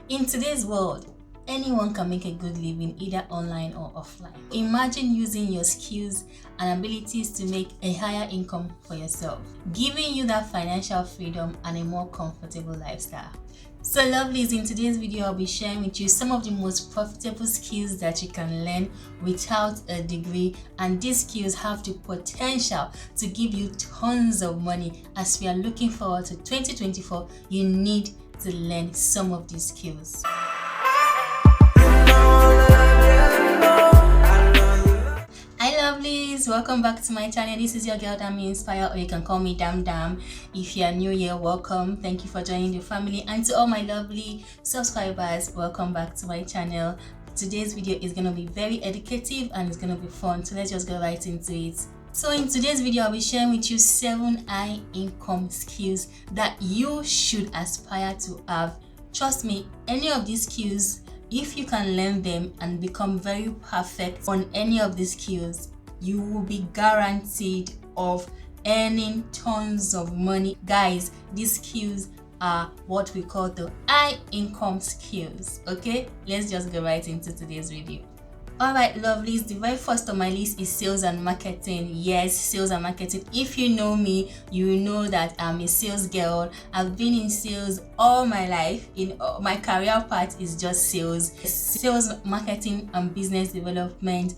In today's world, anyone can make a good living either online or offline. Imagine using your skills and abilities to make a higher income for yourself, giving you that financial freedom and a more comfortable lifestyle. So lovelies, in today's video I'll be sharing with you some of the most profitable skills that you can learn without a degree, and these skills have the potential to give you tons of money. As we are looking forward to 2024, you need to learn some of these skills. Hi lovelies, welcome back to my channel. This is your girl Dami Inspire, or you can call me Dam Dam. If you are new here, welcome. Thank you for joining the family, and to all my lovely subscribers, welcome back to my channel. Today's video is going to be very educative and it's going to be fun, so let's just go right into it. So in today's video, I'll be sharing with you 7 high income skills that you should aspire to have. Trust me, any of these skills, if you can learn them and become very perfect on any of these skills, you will be guaranteed of earning tons of money. Guys, these skills are what we call the high income skills. Okay, let's just go right into today's video. Alright lovelies, the very first on my list is sales and marketing. Yes, sales and marketing. If you know me, you know that I'm a sales girl. I've been in sales all my life. My career path is just sales, marketing and business development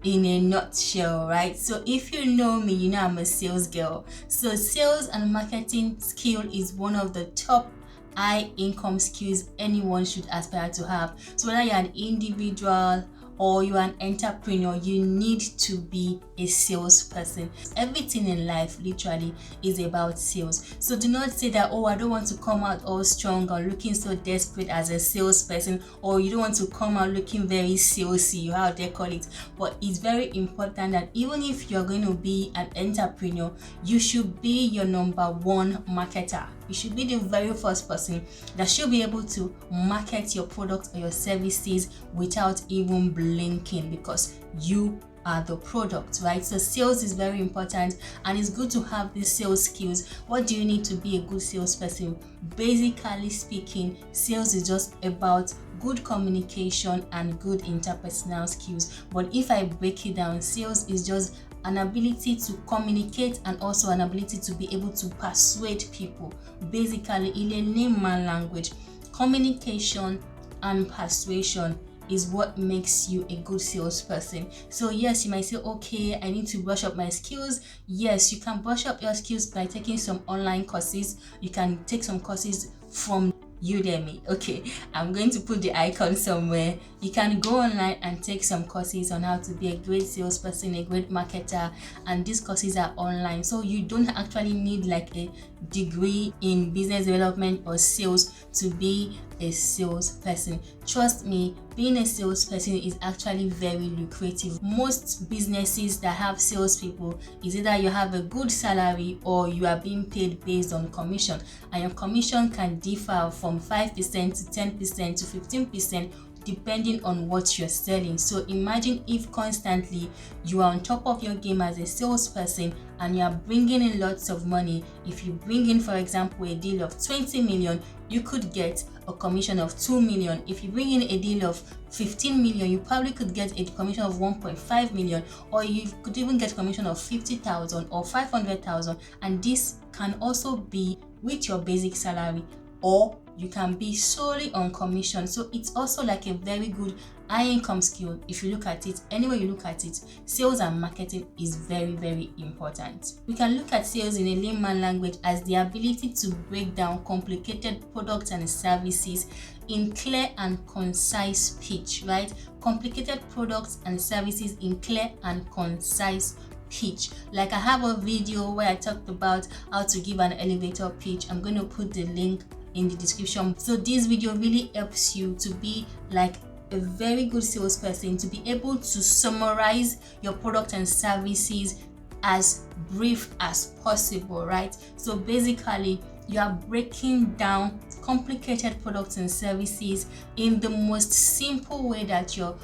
in a nutshell, right? So if you know me, you know I'm a sales girl. So sales and marketing skill is one of the top high income skills anyone should aspire to have. So whether you're an individual or you're an entrepreneur, you need to be a salesperson. Everything in life literally is about sales. So do not say that, oh, I don't want to come out all strong or looking so desperate as a salesperson, or you don't want to come out looking very salesy, how they call it. But it's very important that even if you're going to be an entrepreneur, you should be your number one marketer. You should be the very first person that should be able to market your products or your services without even blinking, because you are the product, right? So sales is very important, and it's good to have these sales skills. What do you need to be a good salesperson? Basically speaking, sales is just about good communication and good interpersonal skills. But if I break it down, sales is just an ability to communicate and also an ability to be able to persuade people. Basically, in a layman language, communication and persuasion is what makes you a good salesperson. So yes, you might say, okay, I need to brush up my skills. Yes, you can brush up your skills by taking some online courses. You can take some courses from Udemy. Okay, I'm going to put the icon somewhere. You can go online and take some courses on how to be a great salesperson, a great marketer, and these courses are online, so you don't actually need like a degree in business development or sales to be a salesperson. Trust me, being a salesperson is actually very lucrative. Most businesses that have salespeople is either you have a good salary or you are being paid based on commission, and your commission can differ from 5% to 10% to 15% depending on what you're selling. So imagine if constantly you are on top of your game as a salesperson and you are bringing in lots of money. If you bring in, for example, a deal of 20 million, you could get a commission of 2 million. If you bring in a deal of 15 million, you probably could get a commission of 1.5 million, or you could even get a commission of 50,000 or 500,000, and this can also be with your basic salary, or you can be solely on commission. So it's also like a very good high income skill. If you look at it, anywhere you look at it, sales and marketing is very, very important. We can look at sales in a layman language as the ability to break down complicated products and services in clear and concise pitch, right? Complicated products and services in clear and concise pitch. Like I have a video where I talked about how to give an elevator pitch. I'm going to put the link in the description. So this video really helps you to be like a very good salesperson, to be able to summarize your product and services as brief as possible, right? So basically you are breaking down complicated products and services in the most simple way that your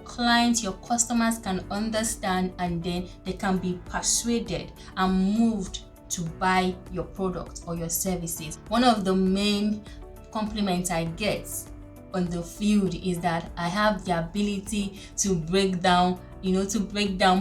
clients, your customers can understand, and then they can be persuaded and moved to buy your product or your services. One of the main compliments I get on the field is that I have the ability to break down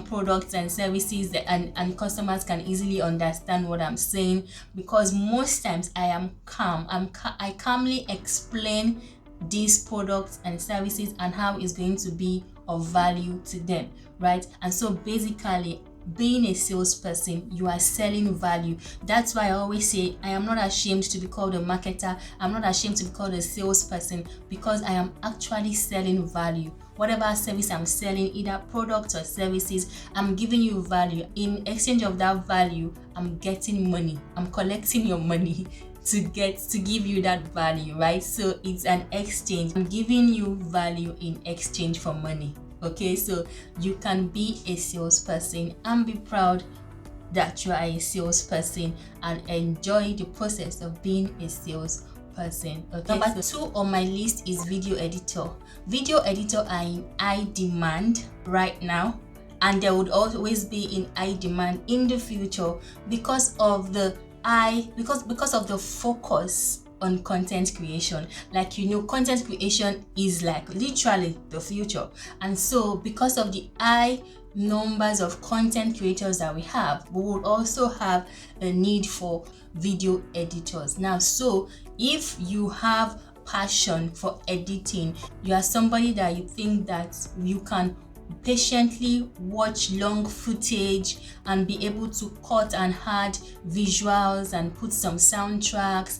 products and services and customers can easily understand what I'm saying, because most times I am calm. I calmly explain these products and services and how it's going to be of value to them, right? And so basically, being a salesperson, you are selling value. That's why I always say I am not ashamed to be called a marketer. I'm not ashamed to be called a salesperson, because I am actually selling value. Whatever service I'm selling, either products or services, I'm giving you value. In exchange of that value, I'm getting money. I'm collecting your money to give you that value, right? So it's an exchange. I'm giving you value in exchange for money. Okay, so you can be a salesperson and be proud that you are a salesperson and enjoy the process of being a salesperson. Okay, number 2 on my list is video editor. Video editor are in high demand right now, and they would always be in high demand in the future because of the focus on content creation. Like, content creation is like literally the future, and so because of the high numbers of content creators that we have, we would also have a need for video editors now. So if you have passion for editing, you are somebody that you think that you can patiently watch long footage and be able to cut and add visuals and put some soundtracks,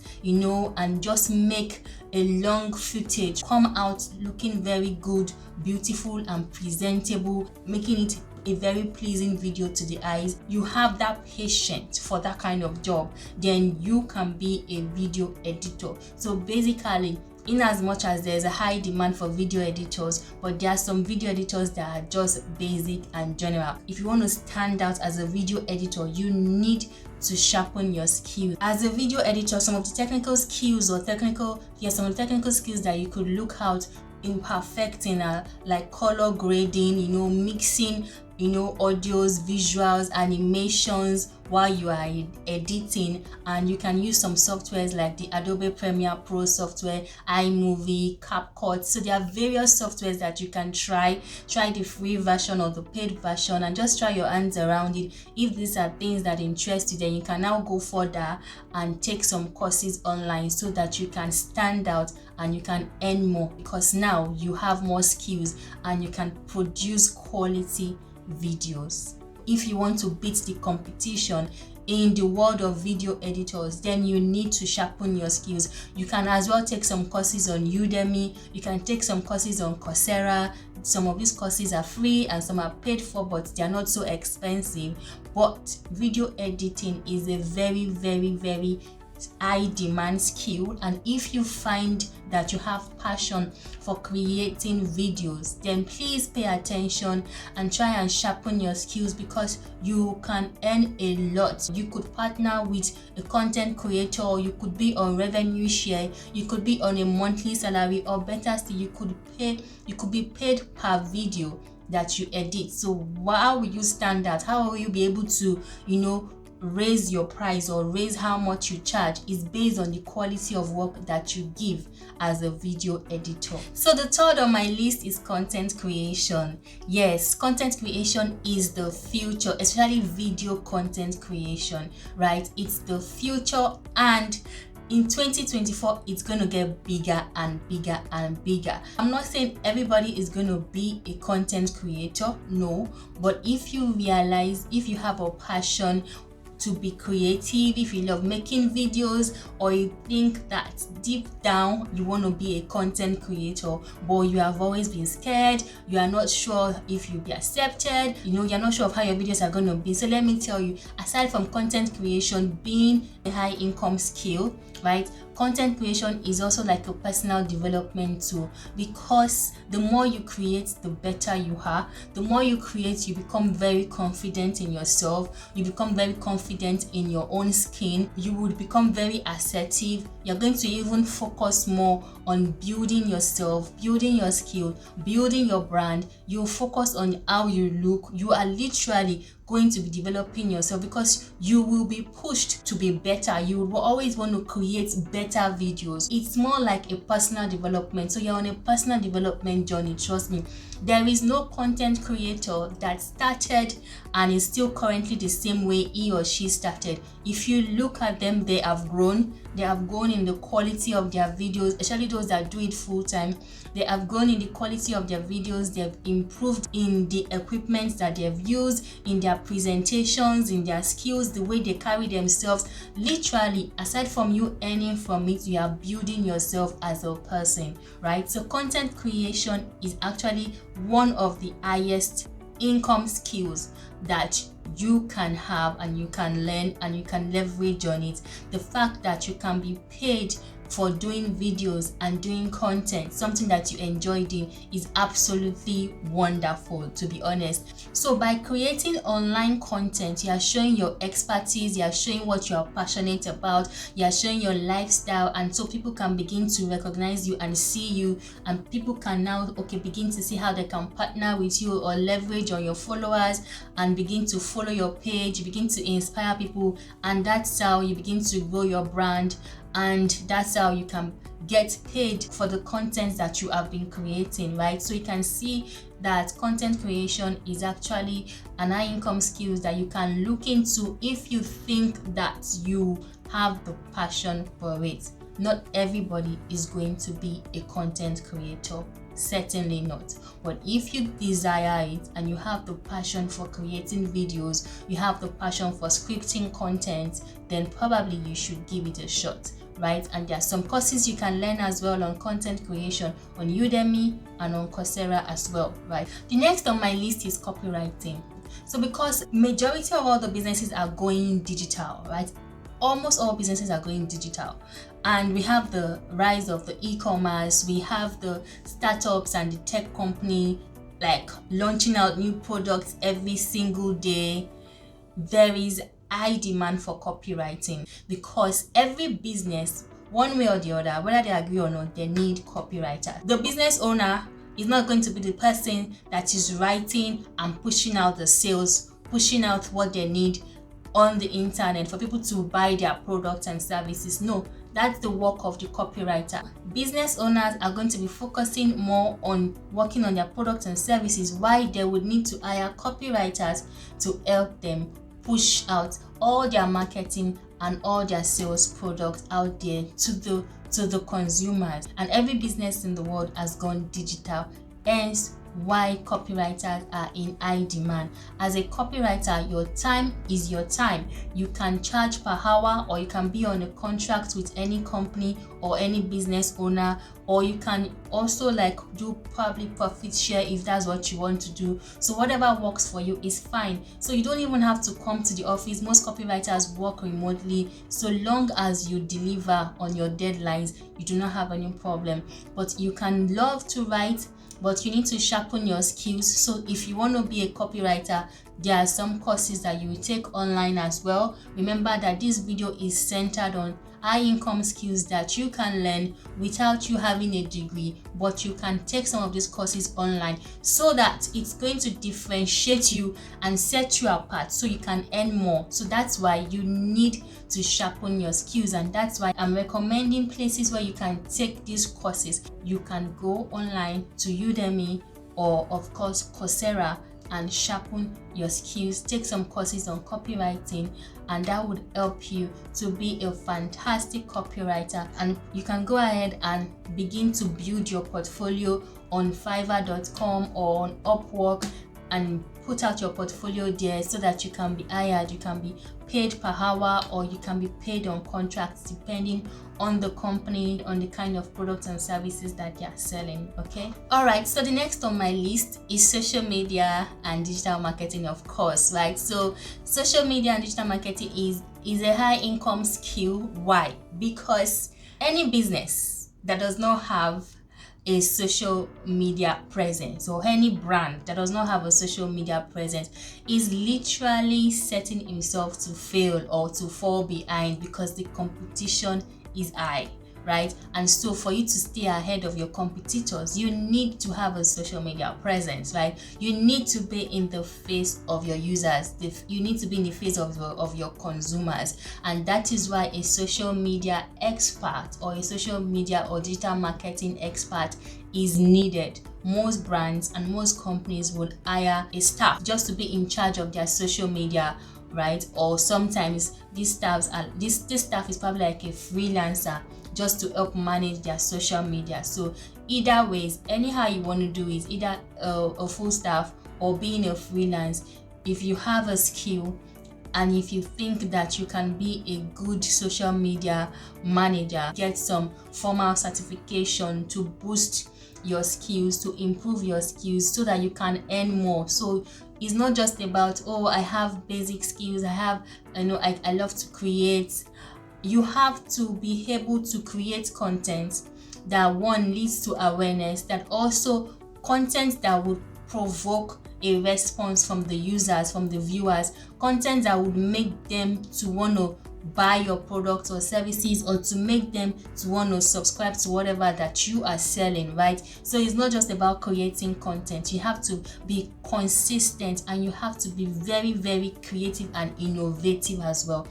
and just make a long footage come out looking very good, beautiful and presentable, making it a very pleasing video to the eyes. You have that patience for that kind of job, then you can be a video editor. So basically, in as much as there's a high demand for video editors, but there are some video editors that are just basic and general. If you want to stand out as a video editor, you need to sharpen your skills. As a video editor, some of the technical skills that you could look out in perfecting are like color grading, mixing audios, visuals, animations while you are editing. And you can use some softwares like the Adobe Premiere Pro software, iMovie, CapCut. So there are various softwares that you can try the free version or the paid version and just try your hands around it. If these are things that interest you, then you can now go further and take some courses online so that you can stand out and you can earn more, because now you have more skills and you can produce quality videos. If you want to beat the competition in the world of video editors, then you need to sharpen your skills. You can as well take some courses on Udemy. You can take some courses on Coursera. Some of these courses are free and some are paid for, but they are not so expensive. But video editing is a very, very, very high demand skill, and if you find that you have passion for creating videos, then please pay attention and try and sharpen your skills, because you can earn a lot. You could partner with a content creator, you could be on revenue share, you could be on a monthly salary, or better still, you could be paid per video that you edit. So how will you stand out? How will you be able to raise your price or raise how much you charge? Is based on the quality of work that you give as a video editor. So the third on my list is content creation. Yes, content creation is the future, especially video content creation, right? It's the future, and in 2024, it's going to get bigger and bigger and bigger. I'm not saying everybody is going to be a content creator, no, but if you have a passion to be creative, if you love making videos, or you think that deep down you want to be a content creator, but you have always been scared, you are not sure if you'll be accepted, you're not sure of how your videos are going to be. So let me tell you, aside from content creation being a high income skill, right, content creation is also like a personal development tool, because the more you create, the better you are. The more you create, you become very confident in yourself, you become very confident in your own skin, you would become very assertive. You're going to even focus more on building yourself, building your skill, building your brand. You focus on how you look. You are literally going to be developing yourself, because you will be pushed to be better. You will always want to create better videos. It's more like a personal development. So you're on a personal development journey, trust me. There is no content creator that started and is still currently the same way he or she started. If you look at them, they have grown. They have grown in the quality of their videos, especially those that do it full time. They have grown in the quality of their videos. They've improved in the equipment that they've used, in their presentations, in their skills, the way they carry themselves. Literally, aside from you earning from it, you are building yourself as a person, right? So content creation is actually one of the highest income skills that you can have and you can learn and you can leverage on it. The fact that you can be paid for doing videos and doing content, something that you enjoy doing, is absolutely wonderful, to be honest. So by creating online content, you are showing your expertise, you are showing what you are passionate about, you are showing your lifestyle, and so people can begin to recognize you and see you, and people can now begin to see how they can partner with you or leverage on your followers and begin to follow your page. You begin to inspire people, and that's how you begin to grow your brand, and that's how you can get paid for the content that you have been creating, right? So you can see that content creation is actually an high income skill that you can look into if you think that you have the passion for it. Not everybody is going to be a content creator, certainly not. But if you desire it and you have the passion for creating videos, you have the passion for scripting content, then probably you should give it a shot, right? And there are some courses you can learn as well on content creation on Udemy and on Coursera as well, right? The next on my list is copywriting. So because majority of all the businesses are going digital, right? Almost all businesses are going digital, and we have the rise of the e-commerce, we have the startups and the tech company like launching out new products every single day. There is high demand for copywriting because every business, one way or the other, whether they agree or not, they need copywriters. The business owner is not going to be the person that is writing and pushing out the sales, pushing out what they need on the internet for people to buy their products and services. No, that's the work of the copywriter. Business owners are going to be focusing more on working on their products and services, why they would need to hire copywriters to help them push out all their marketing and all their sales products out there to the consumers. And every business in the world has gone digital, hence why copywriters are in high demand. As a copywriter, your time is your time. You can charge per hour, or you can be on a contract with any company or any business owner, or you can also do probably profit share if that's what you want to do. So whatever works for you is fine. So you don't even have to come to the office. Most copywriters work remotely. So long as you deliver on your deadlines, you do not have any problem. But you can love to write, but you need to sharpen your skills. So if you want to be a copywriter, there are some courses that you will take online as well. Remember that this video is centered on high income skills that you can learn without you having a degree, but you can take some of these courses online so that it's going to differentiate you and set you apart so you can earn more. So that's why you need to sharpen your skills, and that's why I'm recommending places where you can take these courses. You can go online to Udemy or of course Coursera and sharpen your skills, take some courses on copywriting, and that would help you to be a fantastic copywriter. And you can go ahead and begin to build your portfolio on Fiverr.com or on Upwork and put out your portfolio there so that you can be hired, you can be paid per hour, or you can be paid on contracts depending on the company, on the kind of products and services that they are selling. Okay, all right, so the next on my list is social media and digital marketing, of course, right? So social media and digital marketing is a high income skill. Why? Because any business that does not have a social media presence, or any brand that does not have a social media presence, is literally setting himself to fail or to fall behind because the competition is high, right? And so for you to stay ahead of your competitors, you need to have a social media presence, right? You need to be in the face of your users. You need to be in the face of your consumers. And that is why a social media expert or a social media or digital marketing expert is needed. Most brands and most companies would hire a staff just to be in charge of their social media, right? Or sometimes this staff is probably like a freelancer just to help manage their social media. So either ways, anyhow you want to do it, either a full staff or being a freelance, if you have a skill and if you think that you can be a good social media manager, get some formal certification to boost your skills, to improve your skills so that you can earn more. So it's not just about, oh, I have basic skills, I love to create. You have to be able to create content that one leads to awareness, that also content that would provoke a response from the users, from the viewers, content that would make them to want to buy your products or services, or to make them to want to subscribe to whatever that you are selling, right? So it's not just about creating content. You have to be consistent and you have to be very, very creative and innovative as well,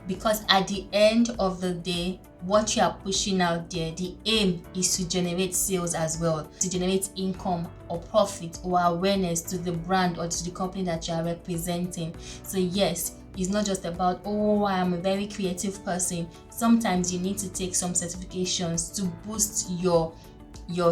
because at the end of the day, what you are pushing out there, the aim is to generate sales as well, to generate income or profit or awareness to the brand or to the company that you are representing. So yes, it's not just about, oh, I am a very creative person. Sometimes you need to take some certifications to boost your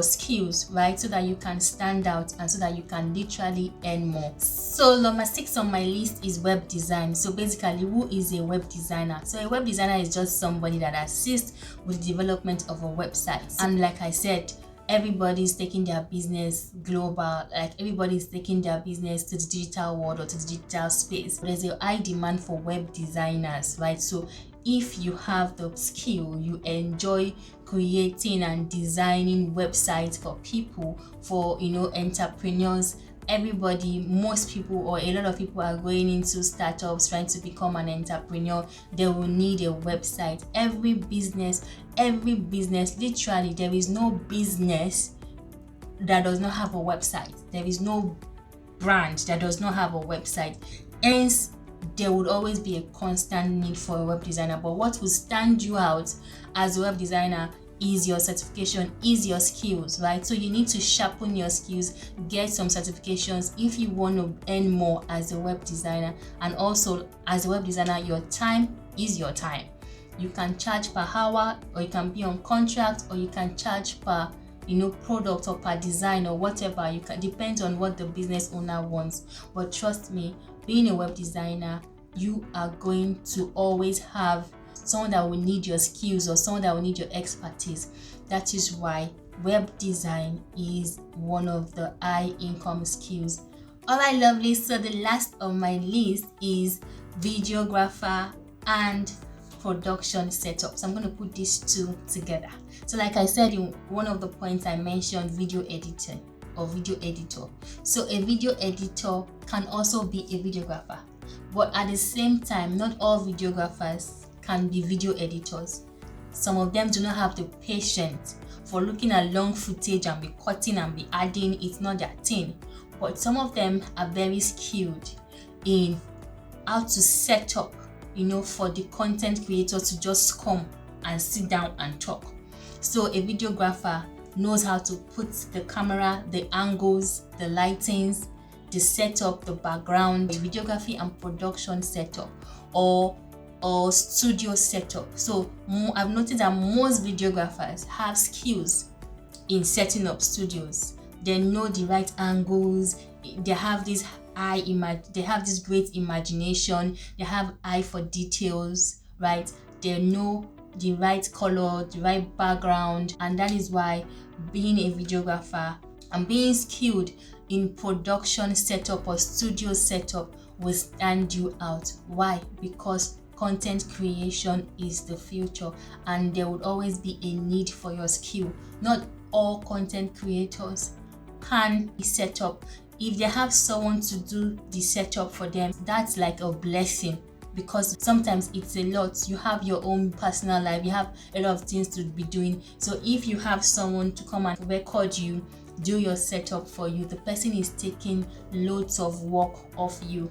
skills, right? So that you can stand out and so that you can literally earn more. So number 6 on my list is web design. So basically, who is a web designer? So a web designer is just somebody that assists with the development of a website. And like I said, everybody's taking their business global, like everybody's taking their business to the digital world or to the digital space. There's a high demand for web designers, right? So if you have the skill, you enjoy creating and designing websites for people, for entrepreneurs, most people or a lot of people are going into startups trying to become an entrepreneur. They will need a website. Every business, literally there is no business that does not have a website. There is no brand that does not have a website. Hence, there would always be a constant need for a web designer. But what will stand you out as a web designer is your certification, is your skills, right? So you need to sharpen your skills, get some certifications if you want to earn more as a web designer. And also, as a web designer, your time is your time. You can charge per hour, or you can be on contract, or you can charge per product or per design or whatever. You can, depends on what the business owner wants. But trust me, being a web designer, you are going to always have someone that will need your skills or someone that will need your expertise. That is why web design is one of the high income skills. Alright, lovely. So the last on my list is videographer and production setup. So I'm going to put these two together. So like I said in one of the points, I mentioned video editing or video editor. So a video editor can also be a videographer, but at the same time, not all videographers can be video editors. Some of them do not have the patience for looking at long footage and be cutting and be adding. It's not their thing. But some of them are very skilled in how to set up, for the content creator to just come and sit down and talk. So a videographer knows how to put the camera, the angles, the lightings, the setup, the background, the videography and production setup, or studio setup. So I've noticed that most videographers have skills in setting up studios. They know the right angles. They have this they have this great imagination. They have eye for details, right? They know the right color, the right background, and that is why being a videographer and being skilled in production setup or studio setup will stand you out. Why? Because content creation is the future and there would always be a need for your skill. Not all content creators can be set up. If they have someone to do the setup for them, that's like a blessing. because sometimes it's a lot. You have your own personal life, you have a lot of things to be doing. So if you have someone to come and record you, do your setup for you, the person is taking loads of work off you,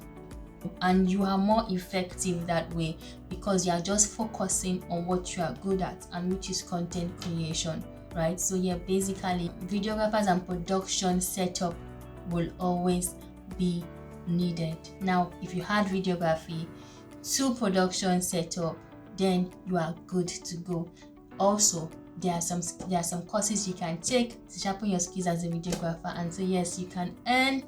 and you are more effective that way because you are just focusing on what you are good at, and which is content creation, right? So yeah, basically videographers and production setup will always be needed. Now if you had videography to production setup, then you are good to go. Also, there are some courses you can take to sharpen your skills as a videographer, and so yes, you can earn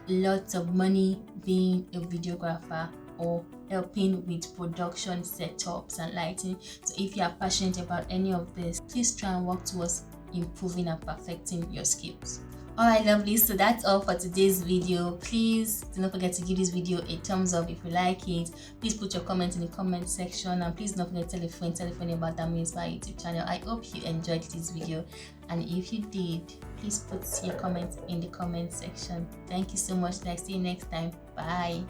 lots of money being a videographer or helping with production setups and lighting. So if you are passionate about any of this, please try and work towards improving and perfecting your skills. Alright, lovely, so that's all for today's video. Please do not forget to give this video a thumbs up if you like it. Please put your comments in the comment section, and please don't forget to tell a friend about Damn Inspire YouTube channel. I hope you enjoyed this video, and if you did, please put your comments in the comment section. Thank you so much, and I see you next time. Bye.